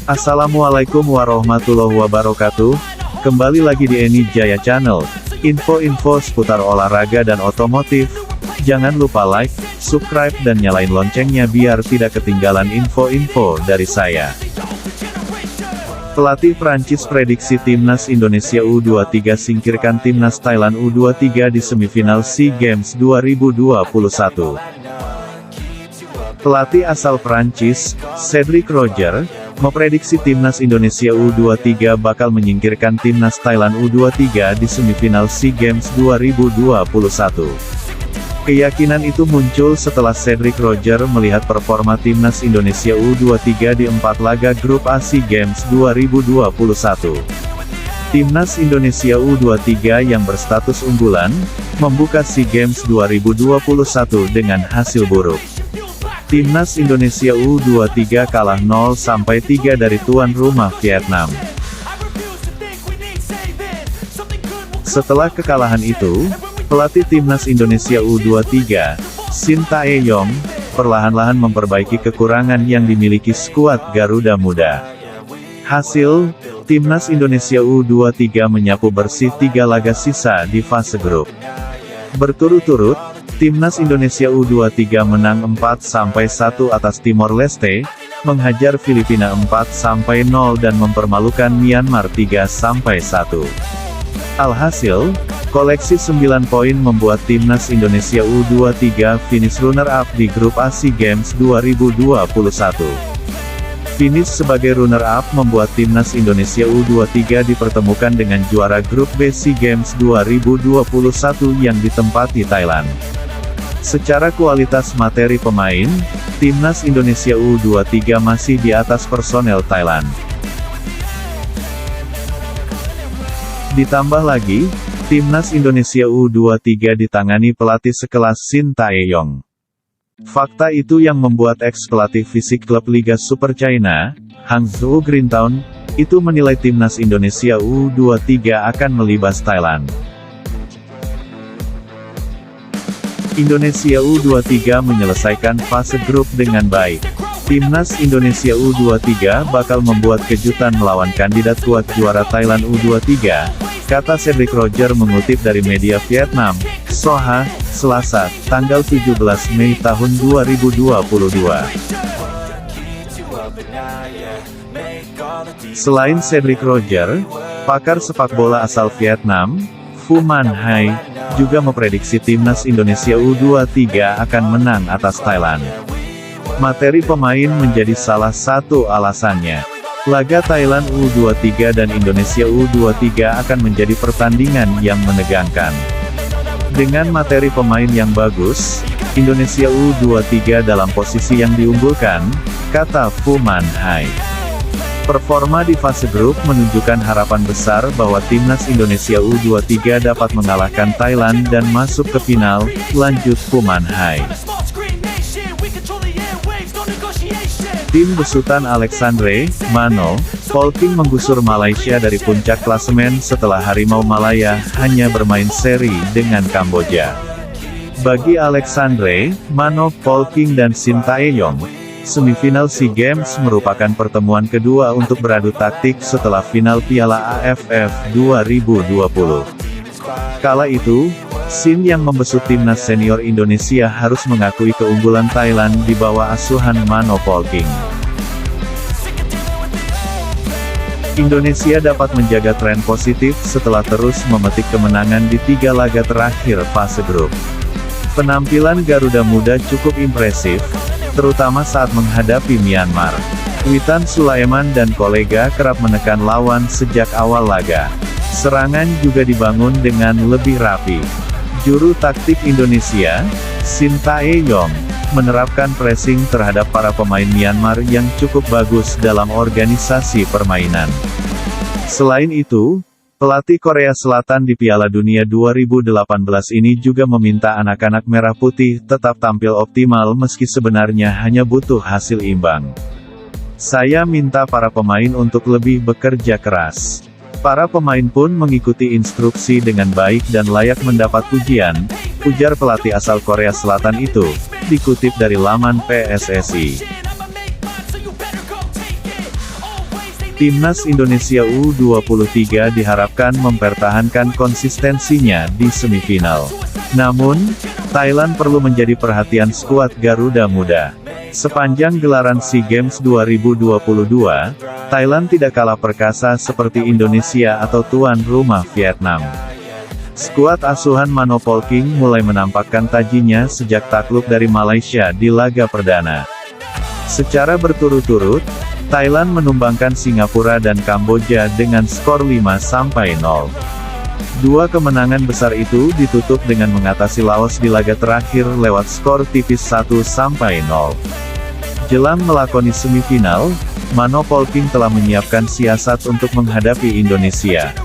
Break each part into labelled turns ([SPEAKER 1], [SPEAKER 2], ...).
[SPEAKER 1] Assalamualaikum warahmatullahi wabarakatuh. Kembali lagi di Eni Jaya Channel. Info-info seputar olahraga dan otomotif. Jangan lupa like, subscribe dan nyalain loncengnya biar tidak ketinggalan info-info dari saya. Pelatih Prancis prediksi Timnas Indonesia U23 singkirkan Timnas Thailand U23 di semifinal SEA Games 2021. Pelatih asal Prancis, Cédric Roger, memprediksi Timnas Indonesia U23 bakal menyingkirkan Timnas Thailand U23 di semifinal SEA Games 2021. Keyakinan itu muncul setelah Cédric Roger melihat performa Timnas Indonesia U23 di 4 laga grup A SEA Games 2021. Timnas Indonesia U23 yang berstatus unggulan, membuka SEA Games 2021 dengan hasil buruk. Timnas Indonesia U23 kalah 0-3 dari tuan rumah Vietnam. Setelah kekalahan itu, pelatih Timnas Indonesia U23, Shin Tae-yong, perlahan-lahan memperbaiki kekurangan yang dimiliki skuad Garuda Muda. Hasil, Timnas Indonesia U23 menyapu bersih 3 laga sisa di fase grup. Berturut-turut, Timnas Indonesia U23 menang 4-1 atas Timor Leste, menghajar Filipina 4-0 dan mempermalukan Myanmar 3-1. Alhasil, koleksi 9 poin membuat Timnas Indonesia U23 finish runner-up di grup A SEA Games 2021. Finish sebagai runner-up membuat Timnas Indonesia U23 dipertemukan dengan juara grup B SEA Games 2021 yang ditempati Thailand. Secara kualitas materi pemain, Timnas Indonesia U23 masih di atas personel Thailand. Ditambah lagi, Timnas Indonesia U23 ditangani pelatih sekelas Shin Tae-yong. Fakta itu yang membuat ex-pelatih fisik klub Liga Super China, Hangzhou Greentown, itu menilai Timnas Indonesia U23 akan melibas Thailand. Indonesia U23 menyelesaikan fase grup dengan baik. Timnas Indonesia U23 bakal membuat kejutan melawan kandidat kuat juara Thailand U23, kata Cédric Roger mengutip dari media Vietnam, Soha, Selasa, tanggal 17 Mei tahun 2022. Selain Cédric Roger, pakar sepak bola asal Vietnam, Phu Man Hai, juga memprediksi Timnas Indonesia U23 akan menang atas Thailand. Materi pemain menjadi salah satu alasannya. Laga Thailand U23 dan Indonesia U23 akan menjadi pertandingan yang menegangkan. Dengan materi pemain yang bagus, Indonesia U23 dalam posisi yang diunggulkan, kata Phu Man Hai. Performa di fase grup menunjukkan harapan besar bahwa Timnas Indonesia U23 dapat mengalahkan Thailand dan masuk ke final, lanjut Phu Man Hai. Tim besutan Alexandre Mano Polking menggusur Malaysia dari puncak klasemen setelah Harimau Malaya hanya bermain seri dengan Kamboja. Bagi Alexandre Mano Polking dan Shin Tae-yong, semifinal SEA Games merupakan pertemuan kedua untuk beradu taktik setelah final Piala AFF 2020. Kala itu, Shin yang membesut timnas senior Indonesia harus mengakui keunggulan Thailand di bawah asuhan Mano Polking. Indonesia dapat menjaga tren positif setelah terus memetik kemenangan di 3 laga terakhir fase grup. Penampilan Garuda Muda cukup impresif, terutama saat menghadapi Myanmar. Witan Sulaiman dan kolega kerap menekan lawan sejak awal laga. Serangan juga dibangun dengan lebih rapi. Juru taktik Indonesia, Shin Tae-yong, menerapkan pressing terhadap para pemain Myanmar yang cukup bagus dalam organisasi permainan. Selain itu, pelatih Korea Selatan di Piala Dunia 2018 ini juga meminta anak-anak merah putih tetap tampil optimal meski sebenarnya hanya butuh hasil imbang. Saya minta para pemain untuk lebih bekerja keras. Para pemain pun mengikuti instruksi dengan baik dan layak mendapat pujian, ujar pelatih asal Korea Selatan itu, dikutip dari laman PSSI. Timnas Indonesia U23 diharapkan mempertahankan konsistensinya di semifinal. Namun, Thailand perlu menjadi perhatian skuad Garuda Muda. Sepanjang gelaran SEA Games 2022, Thailand tidak kalah perkasa seperti Indonesia atau tuan rumah Vietnam. Skuad asuhan Mano Polking mulai menampakkan tajinya sejak takluk dari Malaysia di laga perdana. Secara berturut-turut, Thailand menumbangkan Singapura dan Kamboja dengan skor 5-0. Dua kemenangan besar itu ditutup dengan mengatasi Laos di laga terakhir lewat skor tipis 1-0. Jelang melakoni semifinal, Mano Polking telah menyiapkan siasat untuk menghadapi Indonesia.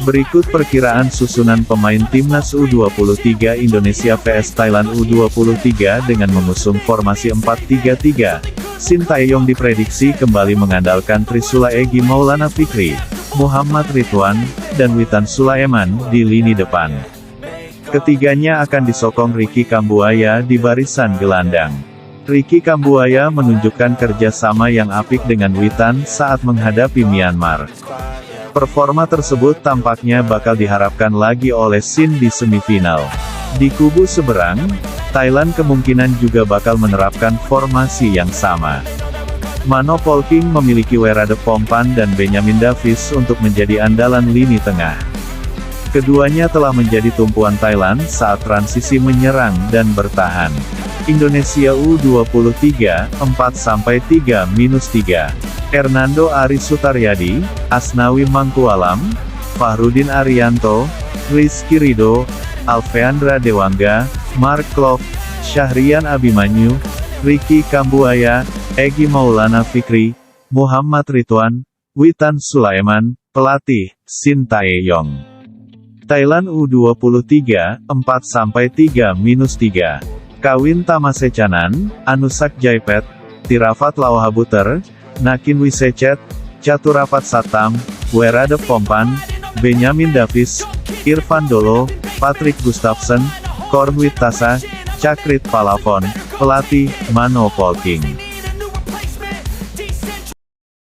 [SPEAKER 1] Berikut perkiraan susunan pemain Timnas U23 Indonesia vs Thailand U23 dengan mengusung formasi 4-3-3. Sintayong diprediksi kembali mengandalkan Trisula Egy Maulana Fikri, Muhammad Ridwan, dan Witan Sulaiman di lini depan. Ketiganya akan disokong Ricky Kambuaya di barisan gelandang. Ricky Kambuaya menunjukkan kerjasama yang apik dengan Witan saat menghadapi Myanmar. Performa tersebut tampaknya bakal diharapkan lagi oleh Sin di semifinal. Di kubu seberang, Thailand kemungkinan juga bakal menerapkan formasi yang sama. Mano Polking memiliki Werade Pompan dan Benyamin Davis untuk menjadi andalan lini tengah. Keduanya telah menjadi tumpuan Thailand saat transisi menyerang dan bertahan. Indonesia U23, 4-3-3. Hernando Ari Sutaryadi, Asnawi Mangkualam, Fahrudin Arianto, Rizky Ridho, Alfeandra Dewangga, Mark Klok, Syahrian Abimanyu, Ricky Kambuaya, Egy Maulana Fikri, Muhammad Ridwan, Witan Sulaiman, pelatih, Sintayong. Thailand U23, 4-3-3. Kawin Tamasecanan, Anusak Jaipet, Tirafat Lauhabuter, Nakin Wisecet, Caturapat Satam, Werade Pompan, Benyamin Davis, Irfan Dolo, Patrick Gustafsson, Kornwit Tasa, Cakrit Palavon, pelatih, Mano Polking.